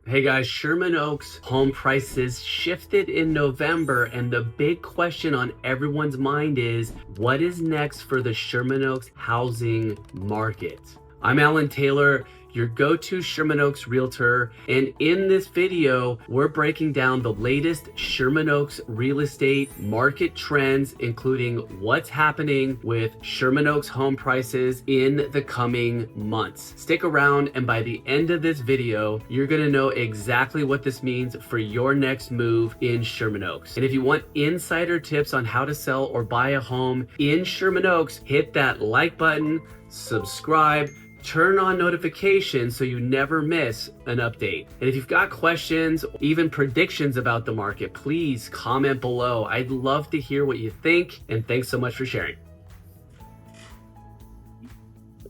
Hey guys, Sherman Oaks home prices shifted in November, and the big question on everyone's mind is what is next for the Sherman Oaks housing market? I'm Alan Taylor, your go-to Sherman Oaks Realtor, and in this video, we're breaking down the latest Sherman Oaks real estate market trends, including what's happening with Sherman Oaks home prices in the coming months. Stick around, and by the end of this video, you're gonna know exactly what this means for your next move in Sherman Oaks. And if you want insider tips on how to sell or buy a home in Sherman Oaks, hit that like button, subscribe, turn on notifications so you never miss an update. And if you've got questions, even predictions about the market, please comment below. I'd love to hear what you think, and thanks so much for sharing.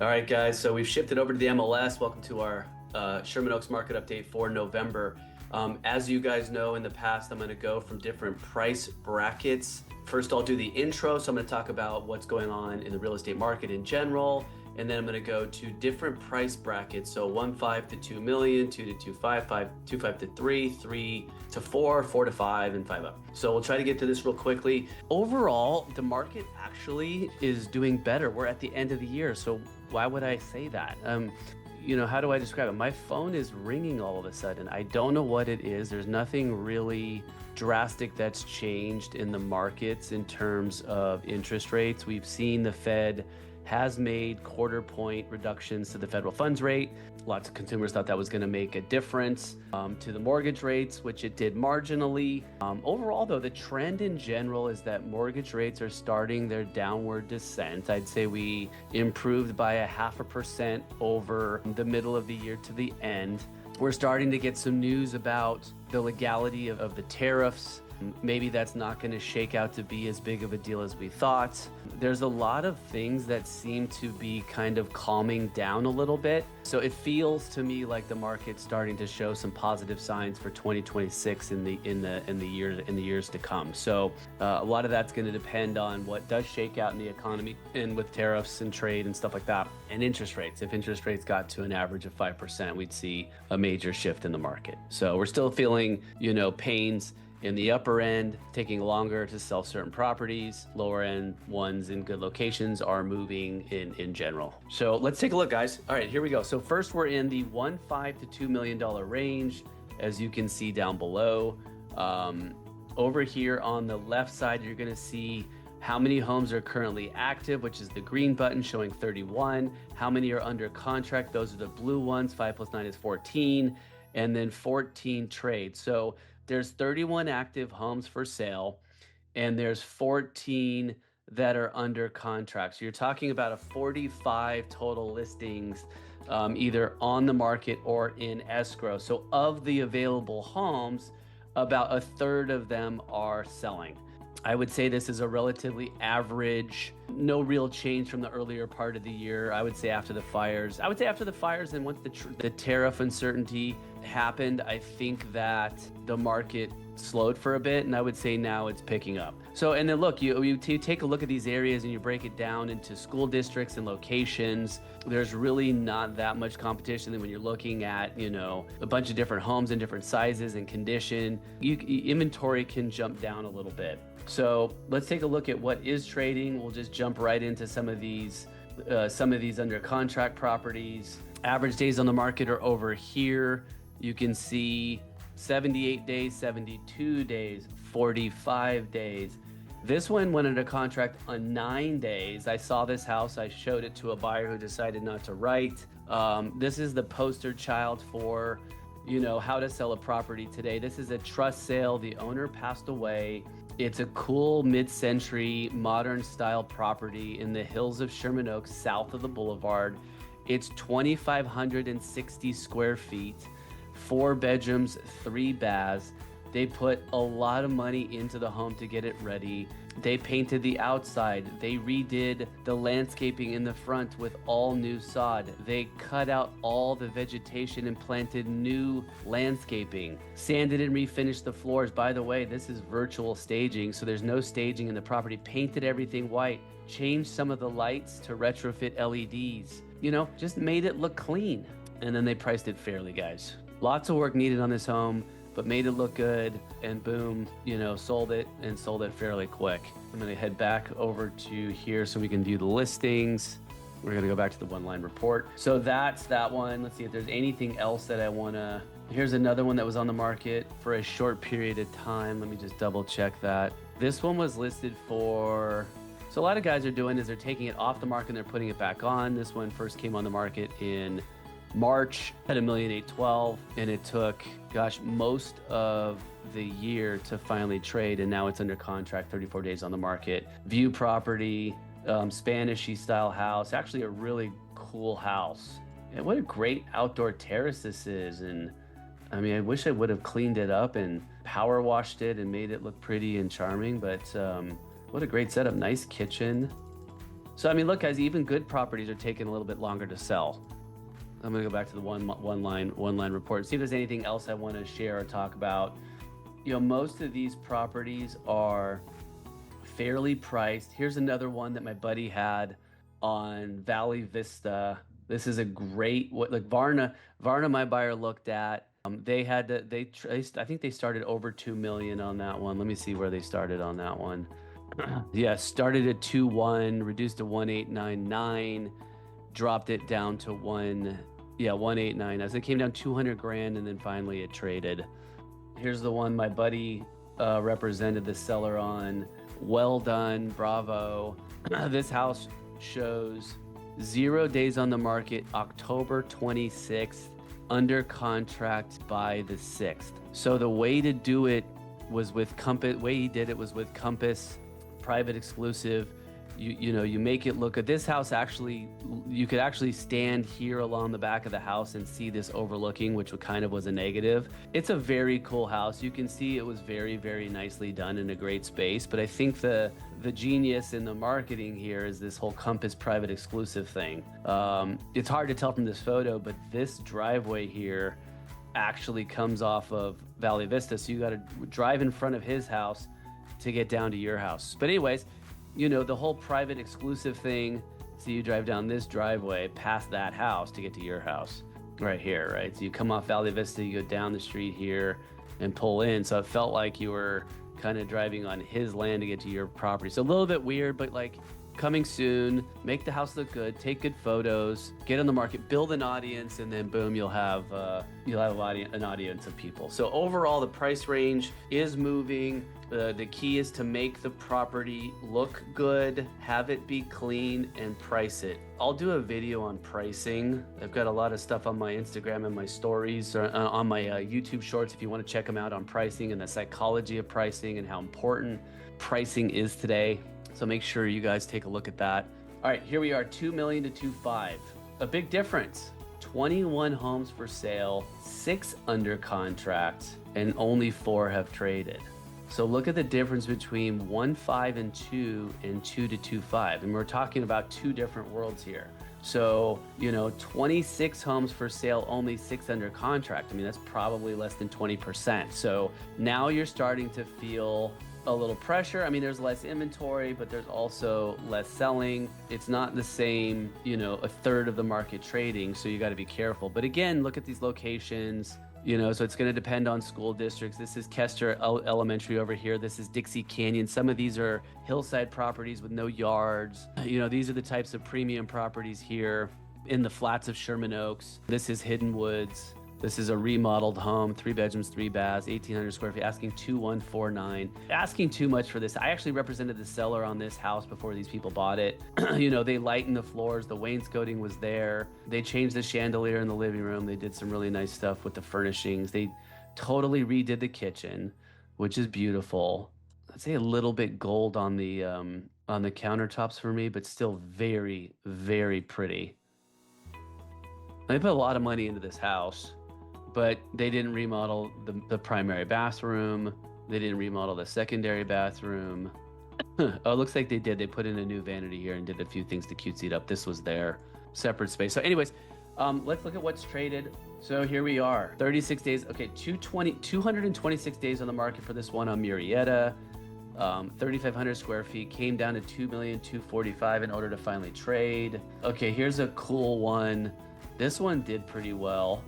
All right, guys, so we've shifted over to the MLS. Welcome to our Sherman Oaks market update for November. As you guys know, in the past, I'm gonna go from different price brackets. First, I'll do the intro, so I'm gonna talk about what's going on in the real estate market in general. And then I'm going to go to different price brackets. So 1.5 to 2 million, 2 to 2.5, 2.5 to 3, 3 to 4, 4 to 5, and 5 up. So we'll try to get to this real quickly. Overall, the market actually is doing better. We're at the end of the year. So why would I say that? How do I describe it? My phone is ringing all of a sudden. I don't know what it is. There's nothing really drastic that's changed in the markets in terms of interest rates. We've seen the Fed has made quarter point reductions to the federal funds rate. Lots of consumers thought that was going to make a difference to the mortgage rates, which it did marginally. Overall, though, the trend in general is that mortgage rates are starting their downward descent. I'd say we improved by 0.5% over the middle of the year to the end. We're starting to get some news about the legality of the tariffs. Maybe that's not going to shake out to be as big of a deal as we thought. There's a lot of things that seem to be kind of calming down a little bit. So it feels to me like the market's starting to show some positive signs for 2026 in the years to come. So a lot of that's going to depend on what does shake out in the economy and with tariffs and trade and stuff like that, and interest rates. If interest rates got to an average of 5%, we'd see a major shift in the market. So we're still feeling, pains in the upper end, taking longer to sell certain properties. Lower end ones in good locations are moving in general. So let's take a look, guys. All right, here we go. So first, we're in the $1.5 to $2 million range, as you can see down below. Over here on the left side, you're gonna see how many homes are currently active, which is the green button showing 31. How many are under contract? Those are the blue ones. 5 plus 9 is 14. And then 14 trades. So there's 31 active homes for sale, and there's 14 that are under contract. So you're talking about a 45 total listings, either on the market or in escrow. So of the available homes, about a third of them are selling. I would say this is a relatively average, no real change from the earlier part of the year. I would say after the fires. And once the tariff uncertainty happened, I think that the market slowed for a bit, and I would say now it's picking up. So, and then look, you take a look at these areas and you break it down into school districts and locations. There's really not that much competition when you're looking at, a bunch of different homes in different sizes and condition. Inventory can jump down a little bit. So let's take a look at what is trading. We'll just jump right into some of these under contract properties. Average days on the market are over here. You can see 78 days, 72 days, 45 days. This one went under contract on 9 days. I saw this house. I showed it to a buyer who decided not to write. This is the poster child for, how to sell a property today. This is a trust sale. The owner passed away. It's a cool mid-century modern style property in the hills of Sherman Oaks, south of the boulevard. It's 2,560 square feet, 4 bedrooms, 3 baths. They put a lot of money into the home to get it ready. They painted the outside. They redid the landscaping in the front with all new sod. They cut out all the vegetation and planted new landscaping. Sanded and refinished the floors. By the way, this is virtual staging, so there's no staging in the property. Painted everything white. Changed some of the lights to retrofit LEDs. Just made it look clean. And then they priced it fairly, guys. Lots of work needed on this home, but made it look good, and boom, sold it, and sold it fairly quick. I'm gonna head back over to here so we can view the listings. We're gonna go back to the one line report. So that's that one. Let's see if there's anything else that I wanna, here's another one that was on the market for a short period of time. Let me just double check that. This one was listed for, so a lot of guys are doing is they're taking it off the market and they're putting it back on. This one first came on the market in March at $1,812,000, and it took, gosh, most of the year to finally trade, and now it's under contract, 34 days on the market. View property, Spanish-y style house, actually a really cool house. And what a great outdoor terrace this is. And I mean, I wish I would have cleaned it up and power washed it and made it look pretty and charming, but what a great setup. Nice kitchen. So, I mean, look, guys, even good properties are taking a little bit longer to sell. I'm gonna go back to the one line report, see if there's anything else I want to share or talk about. Most of these properties are fairly priced. Here's another one that my buddy had on Valley Vista. This is a great, Varna, my buyer looked at. They had to, I think they started over 2 million on that one. Let me see where they started on that one. Yeah, started at 2.1, reduced to 1.899, dropped it down to 1.89. As it came down 200 grand, and then finally it traded. Here's the one my buddy represented the seller on. Well done, bravo. This house shows 0 days on the market, October 26th, under contract by the 6th. So the way to do it was with Compass. Way he did it was with Compass, private exclusive. You make it look good. This house actually, you could actually stand here along the back of the house and see this overlooking, which kind of was a negative. It's a very cool house. You can see it was very, very nicely done in a great space. But I think the genius in the marketing here is this whole Compass private exclusive thing. It's hard to tell from this photo, but this driveway here actually comes off of Valley Vista. So you got to drive in front of his house to get down to your house. But anyways, the whole private exclusive thing. So you drive down this driveway past that house to get to your house right here, right? So you come off Valley Vista, you go down the street here and pull in. So it felt like you were kind of driving on his land to get to your property. So a little bit weird, but like coming soon. Make the house look good, take good photos, get on the market, build an audience, and then boom, you'll have an audience of people. So overall, the price range is moving. The key is to make the property look good, have it be clean, and price it. I'll do a video on pricing. I've got a lot of stuff on my Instagram and my stories, or on my YouTube shorts if you want to check them out on pricing and the psychology of pricing and how important pricing is today. So make sure you guys take a look at that. All right, here we are, 2 million to 2.5. A big difference. 21 homes for sale, 6 under contract, and only 4 have traded. So look at the difference between 1.5 and 2 and 2 to 2.5. And we're talking about 2 different worlds here. So, 26 homes for sale, only 6 under contract. I mean, that's probably less than 20%. So now you're starting to feel a little pressure. I mean, there's less inventory, but there's also less selling. It's not the same, a third of the market trading. So you got to be careful. But again, look at these locations. So it's going to depend on school districts. This is Kester Elementary over here. This is Dixie Canyon. Some of these are hillside properties with no yards. These are the types of premium properties here in the flats of Sherman Oaks. This is Hidden Woods. This is a remodeled home, 3 bedrooms, 3 baths, 1,800 square feet, asking 2,149. Asking too much for this. I actually represented the seller on this house before these people bought it. They lightened the floors, the wainscoting was there. They changed the chandelier in the living room. They did some really nice stuff with the furnishings. They totally redid the kitchen, which is beautiful. I'd say a little bit gold on the countertops for me, but still very, very pretty. They put a lot of money into this house, but they didn't remodel the primary bathroom. They didn't remodel the secondary bathroom. Oh, it looks like they did. They put in a new vanity here and did a few things to cutesy it up. This was their separate space. So anyways, let's look at what's traded. So here we are, 36 days. Okay, 226 days on the market for this one on Murrieta. 3,500 square feet, came down to 2,245,000 in order to finally trade. Okay, here's a cool one. This one did pretty well.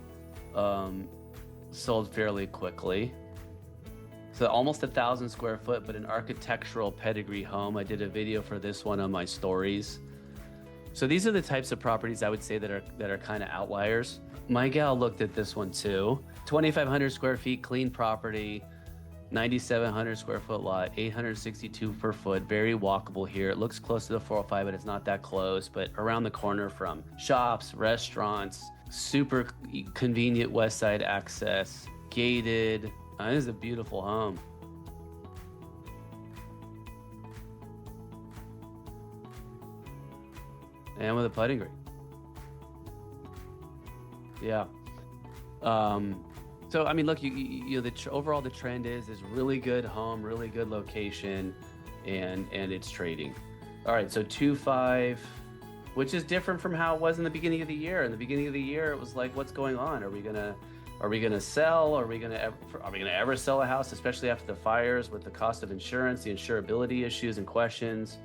sold fairly quickly. So almost 1,000 square foot, but an architectural pedigree home. I did a video for this one on my stories. So these are the types of properties I would say that are kind of outliers. My gal looked at this one too. 2,500 square feet, clean property, 9,700 square foot lot, 862 per foot, very walkable here. It looks close to the 405, but it's not that close, but around the corner from shops, restaurants, super convenient west side access, gated. This is a beautiful home. And with a putting green. Yeah. So I mean, look, you know, overall the trend is really good home, really good location, and it's trading. All right, so 2.5, which is different from how it was in the beginning of the year. In the beginning of the year, it was like, what's going on? Are we gonna sell? Are we gonna ever sell a house, especially after the fires, with the cost of insurance, the insurability issues and questions?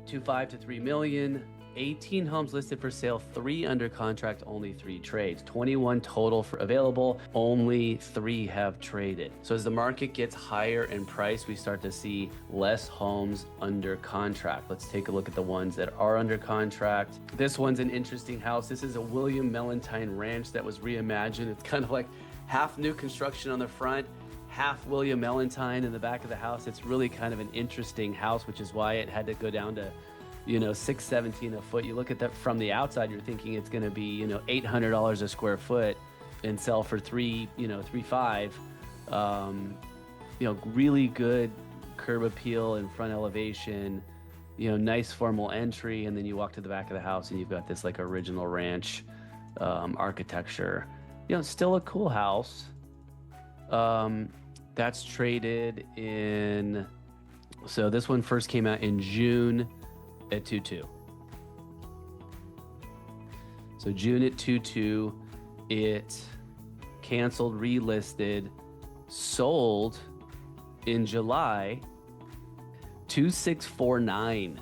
2.5 to 3 million. 18 homes listed for sale, 3 under contract, only 3 trades. 21 total for available, only 3 have traded. So as the market gets higher in price, we start to see less homes under contract. Let's take a look at the ones that are under contract. This one's an interesting house. This is a William Melantine ranch that was reimagined. It's kind of like half new construction on the front, half William Melantine in the back of the house. It's really kind of an interesting house, which is why it had to go down to, you know, $617 a foot. You look at that from the outside, you're thinking it's going to be, you know, $800 a square foot and sell for $3.5. You know, really good curb appeal and front elevation, you know, nice formal entry. And then you walk to the back of the house and you've got this like original ranch architecture. You know, still a cool house. That's traded in, so this one first came out in June at 2.2. So June at 2.2, it canceled, relisted, sold in July, 2.649.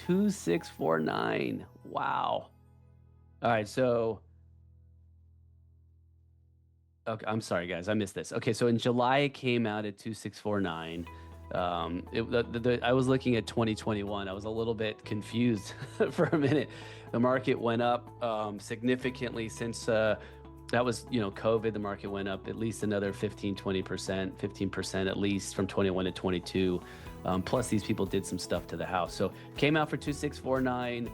2.649. Wow. All right, so okay, I'm sorry guys, I missed this. Okay, so in July it came out at 2.649. I was looking at 2021. I was a little bit confused for a minute. The market went up significantly since that was, you know, COVID. The market went up at least another 15%, 15% at least from 21 to 22. Plus these people did some stuff to the house. So came out for 2.649.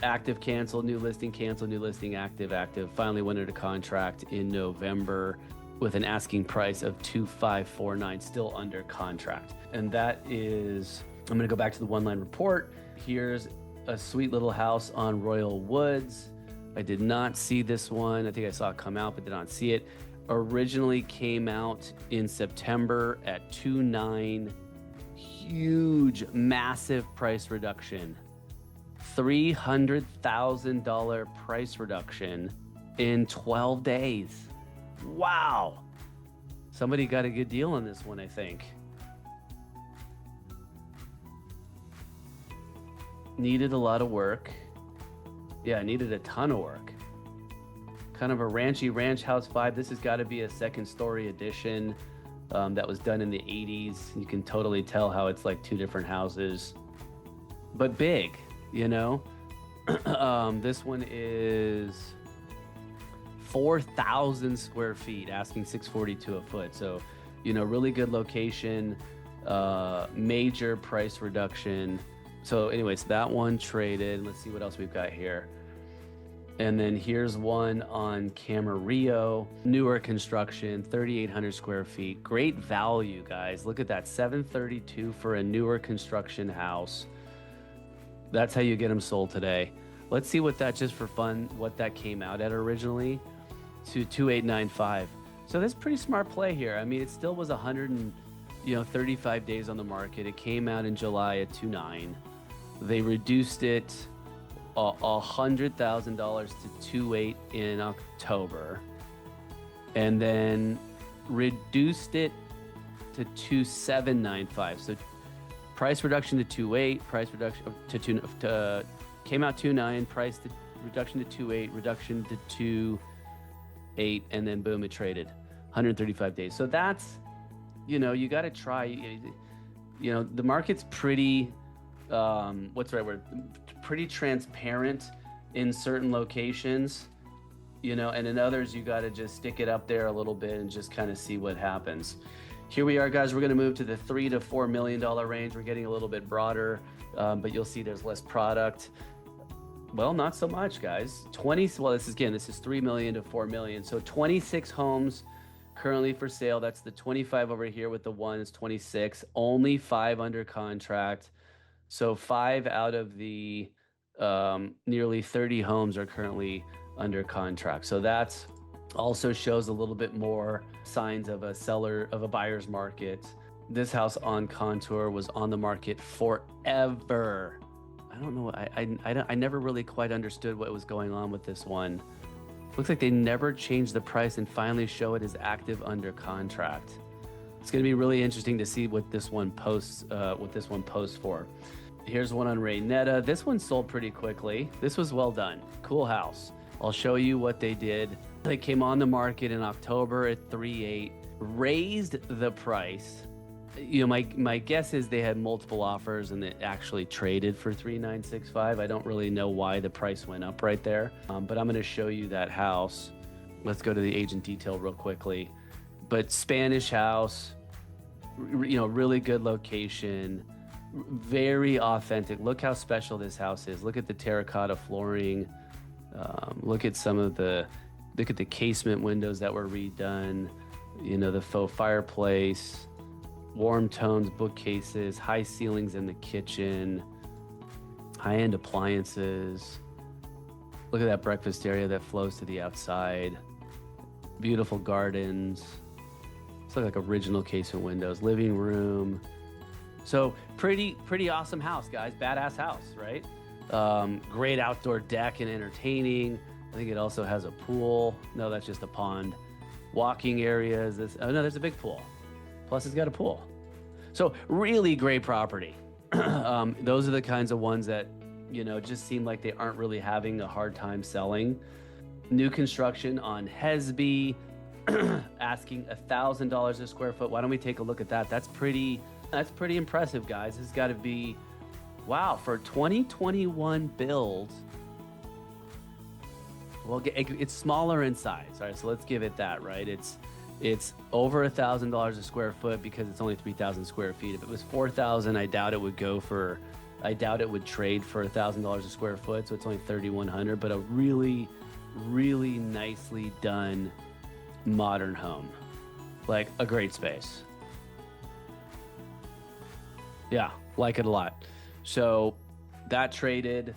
Active, cancel, new listing, active. Finally went into contract in November with an asking price of 2.549, still under contract. And that is, I'm gonna go back to the one line report. Here's a sweet little house on Royal Woods. I did not see this one. I think I saw it come out, but did not see it. Originally came out in September at 2.9. Huge, massive price reduction. $300,000 price reduction in 12 days. Wow. Somebody got a good deal on this one, I think. Needed a lot of work. Yeah, needed a ton of work. Kind of a ranchy ranch house vibe. This has got to be a second story addition that was done in the 80s. You can totally tell how it's like 2 different houses, but big, you know? This one is 4,000 square feet, asking $642 a foot. So, you know, really good location, major price reduction. So anyways, that one traded. Let's see what else we've got here. And then here's one on Camarillo, newer construction, 3,800 square feet. Great value, guys. Look at that, $732 for a newer construction house. That's how you get them sold today. Let's see what that, just for fun, what that came out at originally, to 2.895. So that's pretty smart play here. I mean, it still was 135 days on the market. It came out in July at 2.9. They reduced it $100,000 to 2.8 in October, and then reduced it to 2.795. So price reduction to 2.8, price reduction to came out 2.9, price reduction to 2.8, reduction to 8, and then boom, it traded 135 days. So that's, you got to try. The market's pretty, what's the right word? Pretty transparent in certain locations, and in others, you got to just stick it up there a little bit and just kind of see what happens. Here we are, guys. We're going to move to the $3 to $4 million range. We're getting a little bit broader, but you'll see there's less product. Well, not so much, guys. This is 3 million to 4 million. So 26 homes currently for sale. That's the 25 over here with the 1 is 26. Only 5 under contract. So 5 out of the nearly 30 homes are currently under contract. So that's also shows a little bit more signs of a buyer's market. This house on Contour was on the market forever. I don't know. I never really quite understood what was going on with this one. Looks like they never changed the price and finally show it as active under contract. It's going to be really interesting to see what this one posts for. Here's one on Raynetta. This one sold pretty quickly. This was well done. Cool house. I'll show you what they did. They came on the market in October at 3.8, raised the price. My guess is they had multiple offers and it actually traded for 3.965. I don't really know why the price went up right there, but I'm going to show you that house. Let's go to the agent detail real quickly. But Spanish house, really good location, very authentic. Look how special this house is. Look at the terracotta flooring. Look at the casement windows that were redone. The faux fireplace. Warm tones, bookcases, high ceilings in the kitchen, high-end appliances. Look at that breakfast area that flows to the outside. Beautiful gardens. It's like original casement windows, living room. So pretty awesome house, guys. Badass house, right? Great outdoor deck and entertaining. I think it also has a pool. No, that's just a pond. Walking areas. There's a big pool. Plus, it's got a pool. So really great property. Those are the kinds of ones that, just seem like they aren't really having a hard time selling. New construction on Hesby, asking $1,000 a square foot. Why don't we take a look at that? That's pretty impressive, guys. It's got to be, wow, for 2021 build. Well, it's smaller in size. All right, so let's give it that, right? It's over $1,000 a square foot because it's only 3,000 square feet. If it was 4,000, I doubt it would trade for $1,000 a square foot. So it's only 3,100, but a really, really nicely done modern home, like a great space. Yeah, like it a lot. So that traded.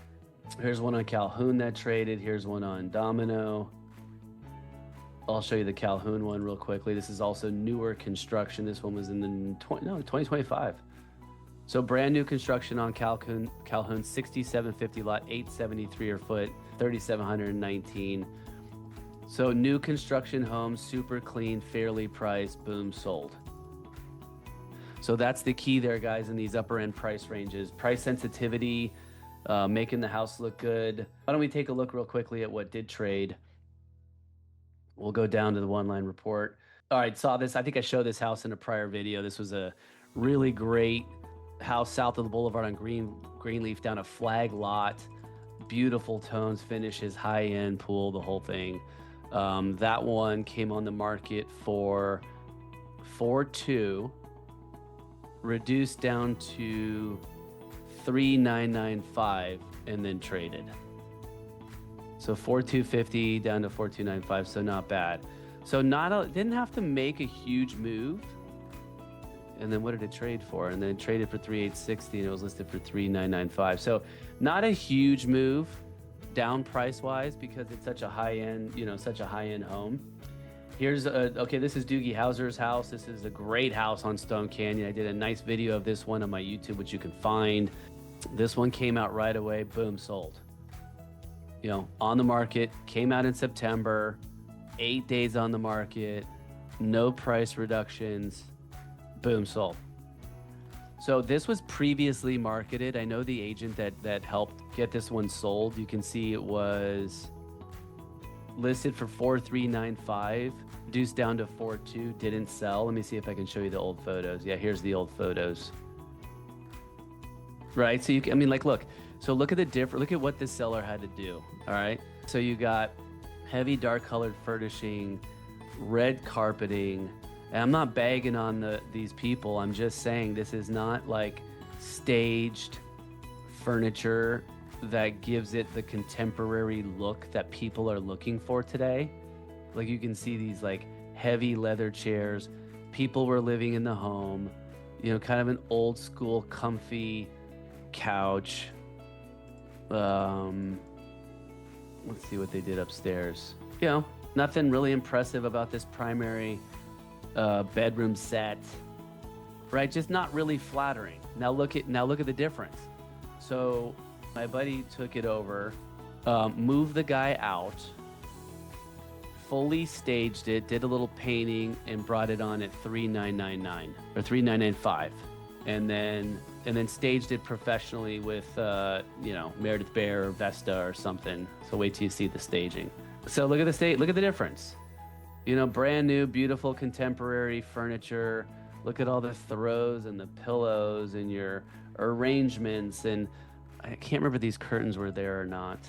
Here's one on Calhoun that traded. Here's one on Domino. I'll show you the Calhoun one real quickly. This is also newer construction. This one was in the 2025. So brand new construction on Calhoun 6750 lot, 873 a foot, 3,719. So new construction homes, super clean, fairly priced, boom, sold. So that's the key there, guys, in these upper end price ranges. Price sensitivity, making the house look good. Why don't we take a look real quickly at what did trade? We'll go down to the one-line report. All right, saw this. I think I showed this house in a prior video. This was a really great house south of the boulevard on Greenleaf down a flag lot. Beautiful tones, finishes, high-end pool, the whole thing. That one came on the market for 4.2, reduced down to 3,995, and then traded. So 4,250 down to 4,295, so not bad. So didn't have to make a huge move. And then what did it trade for? And then it traded for 3,860 and it was listed for 3,995. So not a huge move down price-wise because it's such a high-end, home. Here's this is Doogie Howser's house. This is a great house on Stone Canyon. I did a nice video of this one on my YouTube, which you can find. This one came out right away, boom, sold. On the market, came out in September, 8 days on the market, no price reductions, boom, sold. So this was previously marketed. I know the agent that helped get this one sold. You can see it was listed for 4,395, reduced down to 4,2, didn't sell. Let me see if I can show you the old photos. Yeah, here's the old photos. Right, so you can, I mean, like, look, so look at the different, look at what this seller had to do, all right? So you got heavy dark colored furnishing, red carpeting, and I'm not bagging on these people, I'm just saying this is not like staged furniture that gives it the contemporary look that people are looking for today. Like you can see these like heavy leather chairs, people were living in the home, you know, kind of an old school comfy couch. Let's see what they did upstairs. You know, nothing really impressive about this primary bedroom set, right? Just not really flattering. Now look at the difference. So my buddy took it over, moved the guy out, fully staged it, did a little painting, and brought it on at 3,999 or 3,995, and then staged it professionally with you know, Meredith Bear or Vesta or something. So wait till you see the staging. So look at the difference. You know, brand new, beautiful, contemporary furniture. Look at all the throws and the pillows and your arrangements, and I can't remember if these curtains were there or not.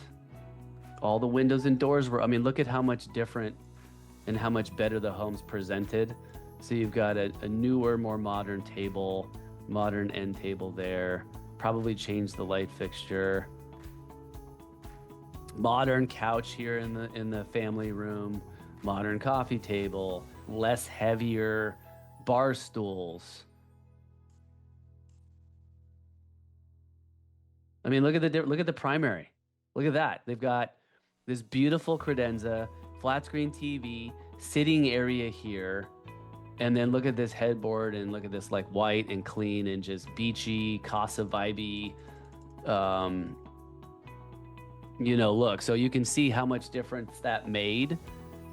All the windows and doors were, I mean, look at how much different and how much better the home's presented. So you've got a newer, more modern table, modern end table there, probably changed the light fixture. Modern couch here in the family room, modern coffee table, less heavier bar stools. I mean, look at the primary. Look at that. They've got this beautiful credenza, flat screen TV, sitting area here, and then look at this headboard and look at this like white and clean and just beachy, casa vibey, you know, look. So you can see how much difference that made,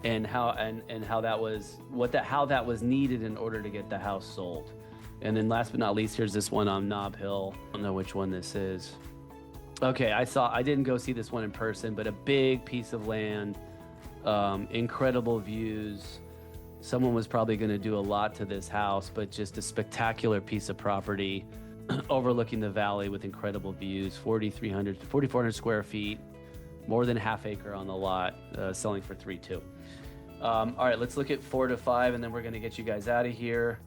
and how that was how that was needed in order to get the house sold. And then last but not least, here's this one on Nob Hill. I don't know which one this is. Okay, I didn't go see this one in person, but a big piece of land, incredible views. Someone was probably going to do a lot to this house, but just a spectacular piece of property overlooking the valley with incredible views. 4,400 square feet, more than half acre on the lot, selling for 3.2. All right, let's look at 4 to 5, and then we're going to get you guys out of here.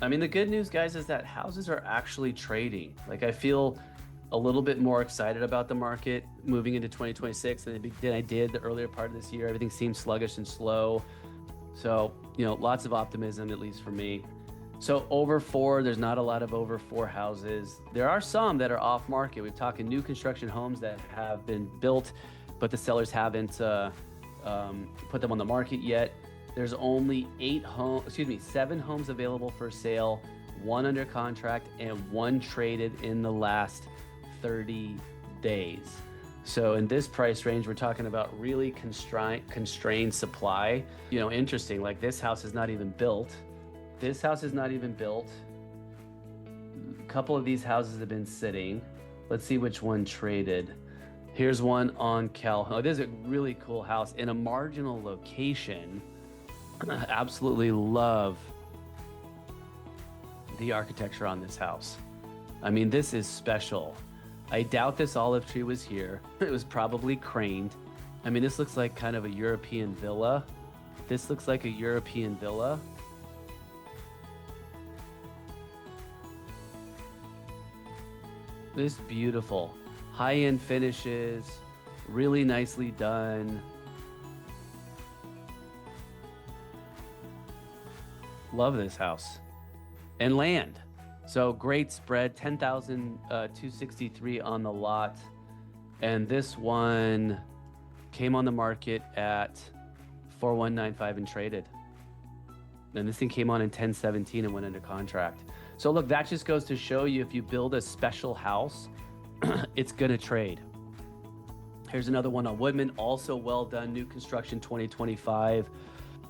I mean, the good news, guys, is that houses are actually trading. Like, I feel a little bit more excited about the market moving into 2026 than I did the earlier part of this year. Everything seems sluggish and slow. So, you know, lots of optimism, at least for me. So over 4, there's not a lot of over 4 houses. There are some that are off market. We're talking new construction homes that have been built, but the sellers haven't put them on the market yet. There's only 7 homes available for sale, 1 under contract, and 1 traded in the last 30 days. So in this price range, we're talking about really constrained supply. You know, interesting, like this house is not even built. This house is not even built. A couple of these houses have been sitting. Let's see which one traded. Here's one on Calhoun. Oh, this is a really cool house in a marginal location. Absolutely love the architecture on this house. I mean, this is special. I doubt this olive tree was here. It was probably craned. I mean, this looks like kind of a European villa. This looks like a European villa. This is beautiful. High-end finishes, really nicely done. Love this house. And land. So great spread, 10,263 on the lot. And this one came on the market at 4,195 and traded. And this thing came on in 1017 and went into contract. So look, that just goes to show you, if you build a special house, it's gonna trade. Here's another one on Woodman, also well done, new construction 2025.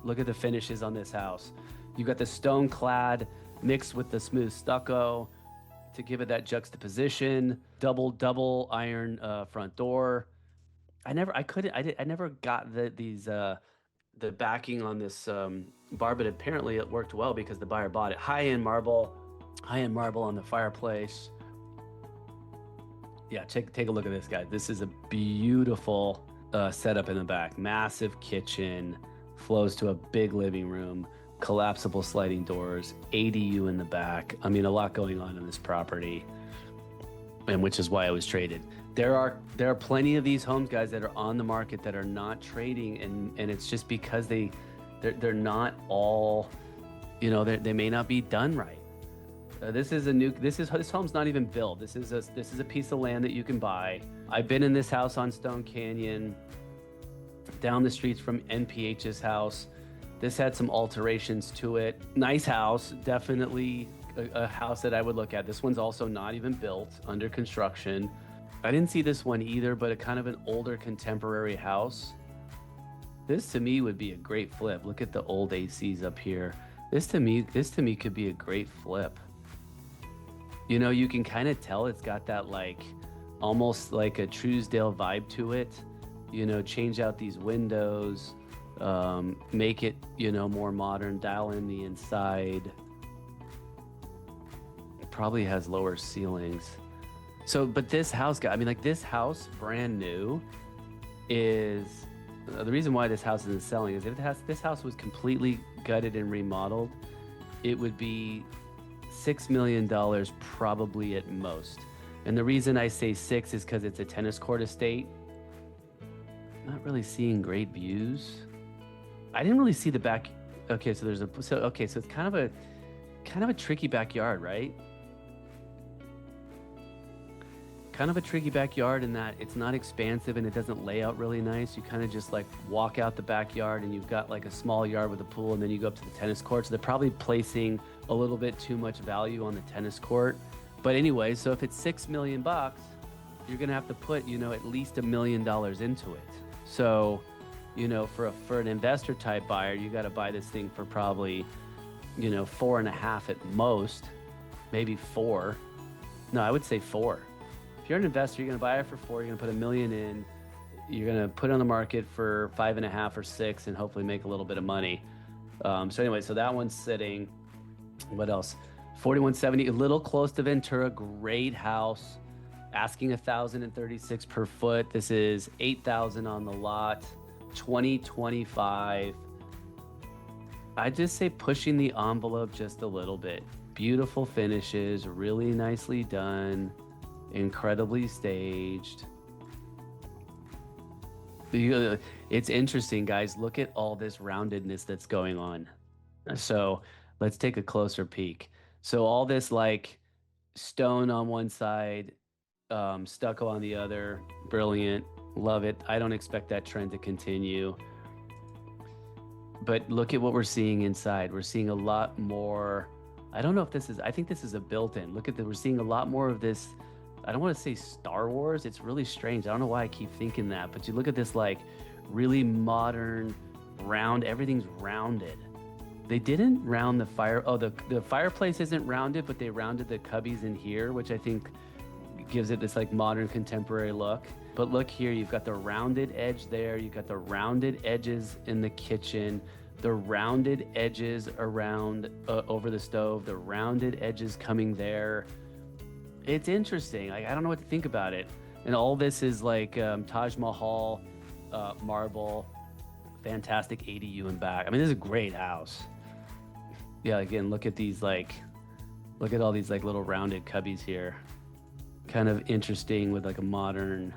Look at the finishes on this house. You got the stone clad mixed with the smooth stucco, to give it that juxtaposition. Double iron front door. I never got the backing on this bar, but apparently it worked well because the buyer bought it. High end marble on the fireplace. Yeah, take a look at this, guy. This is a beautiful setup in the back. Massive kitchen, flows to a big living room, collapsible sliding doors, ADU in the back. I mean, a lot going on in this property, and which is why it was traded. There are plenty of these homes, guys, that are on the market that are not trading, and it's just because they're not all, they may not be done right. This home's not even built. This is a piece of land that you can buy. I've been in this house on Stone Canyon, down the streets from NPH's house. This had some alterations to it. Nice house, definitely a house that I would look at. This one's also not even built, under construction. I didn't see this one either, but a kind of an older contemporary house. This to me would be a great flip. Look at the old ACs up here. This to me could be a great flip. You can kind of tell it's got that almost like a Truesdale vibe to it. Change out these windows, make it, more modern, dial in the inside. It probably has lower ceilings. So, but this house, this house, brand new, is the reason why this house isn't selling is if this house was completely gutted and remodeled, it would be $6 million probably at most. And the reason I say 6 is because it's a tennis court estate. Not really seeing great views. I didn't really see the back. Okay, so it's kind of a tricky backyard, right? Kind of a tricky backyard in that it's not expansive and it doesn't lay out really nice. You kind of just walk out the backyard and you've got a small yard with a pool, and then you go up to the tennis court. So they're probably placing a little bit too much value on the tennis court. But anyway, so if it's $6 million, you're gonna have to put at least $1 million into it. So for an investor type buyer, you got to buy this thing for probably 4.5 at most, maybe 4. No, I would say 4. If you're an investor, you're going to buy it for 4. You're going to put $1 million in. You're going to put it on the market for 5.5 or 6, and hopefully make a little bit of money. So anyway, so that one's sitting. What else? 4170, a little close to Ventura. Great house. Asking $1,036 per foot. This is $8,000 on the lot. 2025. I just say pushing the envelope just a little bit. Beautiful finishes, really nicely done, incredibly staged. It's interesting, guys. Look at all this roundedness that's going on. So let's take a closer peek. So all this stone on one side, stucco on the other, brilliant. Love it. I don't expect that trend to continue. But look at what we're seeing inside. We're seeing a lot more. I don't know if I think this is a built-in. Look at that. We're seeing a lot more of this. I don't want to say Star Wars. It's really strange. I don't know why I keep thinking that. But you look at this really modern, round. Everything's rounded. They didn't round the fire. Oh, the fireplace isn't rounded, but they rounded the cubbies in here, which I think gives it this modern contemporary look. But look here, you've got the rounded edge there. You've got the rounded edges in the kitchen, the rounded edges around over the stove, the rounded edges coming there. It's interesting. I don't know what to think about it. And all this is Taj Mahal marble, fantastic ADU in back. I mean, this is a great house. Yeah, again, look at these look at all these little rounded cubbies here. Kind of interesting with a modern.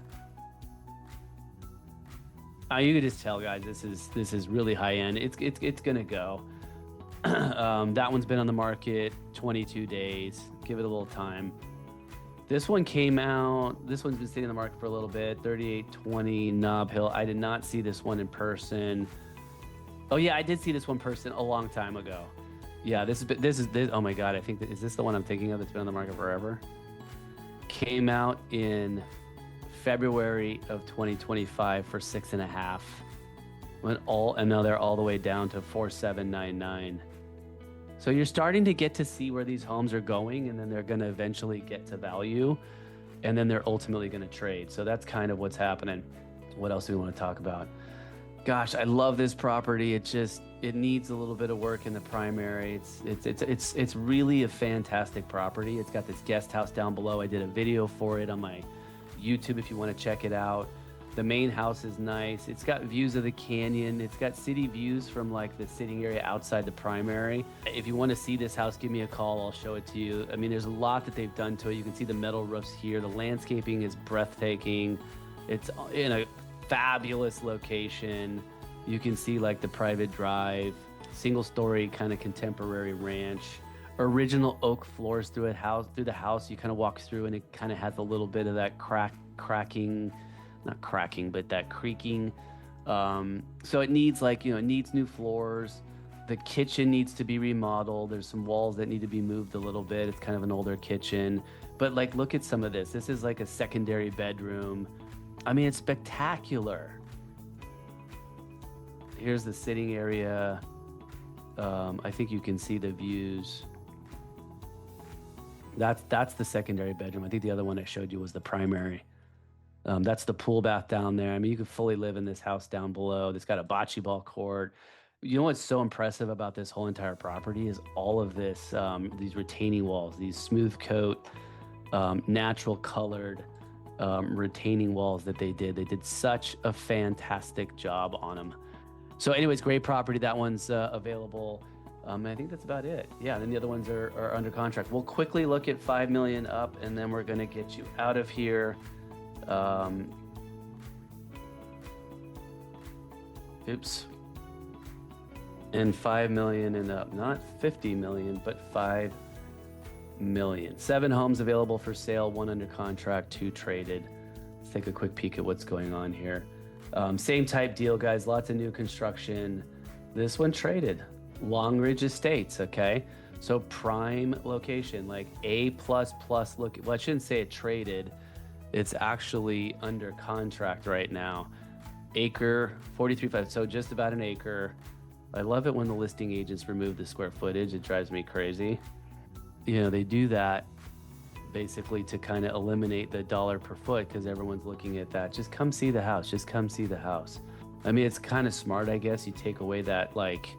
You could just tell, guys, this is really high end. It's gonna go. That one's been on the market 22 days. Give it a little time. This one came out. This one's been sitting in the market for a little bit. 3820 Nob Hill. I did not see this one in person. Oh yeah, I did see this one in person a long time ago. Yeah, this is. Oh my God, I think is this the one I'm thinking of that's been on the market forever? Came out in February of 2025 for 6.5. And now they're all the way down to 4,799. So you're starting to get to see where these homes are going, and then they're going to eventually get to value, and then they're ultimately going to trade. So that's kind of what's happening. What else do we want to talk about? Gosh, I love this property. It needs a little bit of work in the primary. It's really a fantastic property. It's got this guest house down below. I did a video for it on my YouTube if you want to check it out. The main house is nice. It's got views of the canyon. It's got city views from like the sitting area outside the primary. If you want to see this house, give me a call. I'll show it to you. I mean, there's a lot that they've done to it. You can see the metal roofs here. The landscaping is breathtaking. It's in a fabulous location. You can see like the private drive, single story kind of contemporary ranch, original oak floors through the house. You kind of walk through and it kind of has a little bit of that cracking, not cracking, but that creaking. So it needs it needs new floors. The kitchen needs to be remodeled. There's some walls that need to be moved a little bit. It's kind of an older kitchen, but like, look at some of this. This is like a secondary bedroom. I mean, it's spectacular. Here's the sitting area. I think you can see the views. That's the secondary bedroom. I think the other one I showed you was the primary. That's the pool bath down there. I mean, you could fully live in this house down below. It's got a bocce ball court. You know what's so impressive about this whole entire property is all of this, these retaining walls, these smooth coat, natural colored retaining walls that they did. They did such a fantastic job on them. So anyways, great property. That one's available. I think that's about it. Yeah, then the other ones are under contract. We'll quickly look at 5 million up, and then we're going to get you out of here. Oops. And 5 million and up, not 50 million, but 5 million. 7 homes available for sale, 1 under contract, 2 traded. Let's take a quick peek at what's going on here. Same type deal, guys. Lots of new construction. This one traded. Long Ridge Estates, okay? So prime location, like A++. Look, well, I shouldn't say it traded. It's actually under contract right now. Acre, 43.5, so just about an acre. I love it when the listing agents remove the square footage. It drives me crazy. You know, they do that basically to kind of eliminate the dollar per foot because everyone's looking at that. Just come see the house. Just come see the house. I mean, it's kind of smart, I guess. You take away that, like,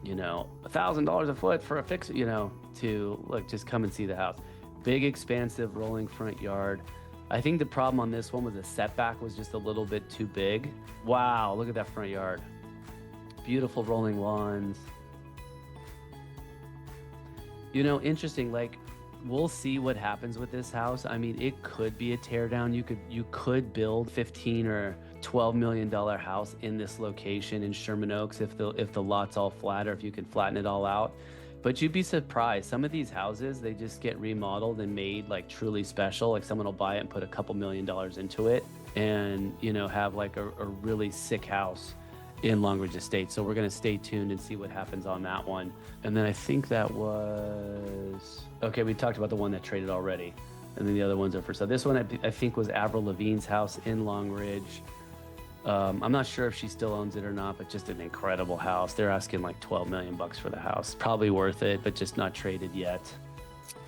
you know, $1,000 a foot for a fix, you know, to look, just come and see the house. Big, expansive, rolling front yard. I think the problem on this one was the setback was just a little bit too big. Wow, look at that front yard. Beautiful rolling lawns. You know, interesting, like, we'll see what happens with this house. I mean, it could be a tear down. You could build $15 or $12 million house in this location in Sherman Oaks if the lot's all flat or if you can flatten it all out. But you'd be surprised. Some of these houses, they just get remodeled and made like truly special. Like someone will buy it and put a couple $1 million into it and, you know, have like a really sick house in Long Ridge Estates. So we're going to stay tuned and see what happens on that one. And then I think that was, okay, we talked about the one that traded already. And then the other ones are for sale. This one I think was Avril Lavigne's house in Long Ridge. I'm not sure if she still owns it or not, but just an incredible house. They're asking like 12 million bucks for the house. Probably worth it, but just not traded yet.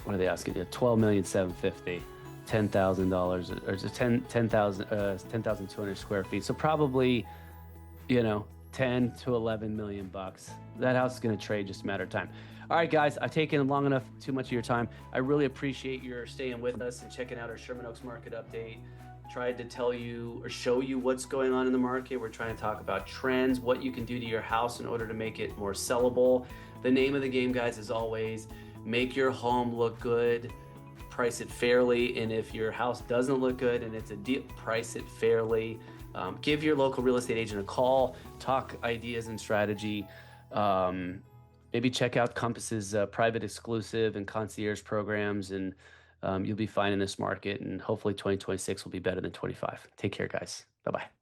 What are they asking? 12,750,000, $10,000 or just 10,200 square feet. So probably, you know, 10 to 11 million bucks. That house is going to trade, just a matter of time. All right, guys, I've taken long enough, too much of your time. I really appreciate your staying with us and checking out our Sherman Oaks market update. Tried to tell you or show you what's going on in the market. We're trying to talk about trends, what you can do to your house in order to make it more sellable. The name of the game, guys, is always make your home look good, price it fairly, and if your house doesn't look good and it's a deal, price it fairly. Give your local real estate agent a call, talk ideas and strategy. Maybe check out Compass's private exclusive and concierge programs, and you'll be fine in this market, and hopefully 2026 will be better than 25. Take care, guys. Bye-bye.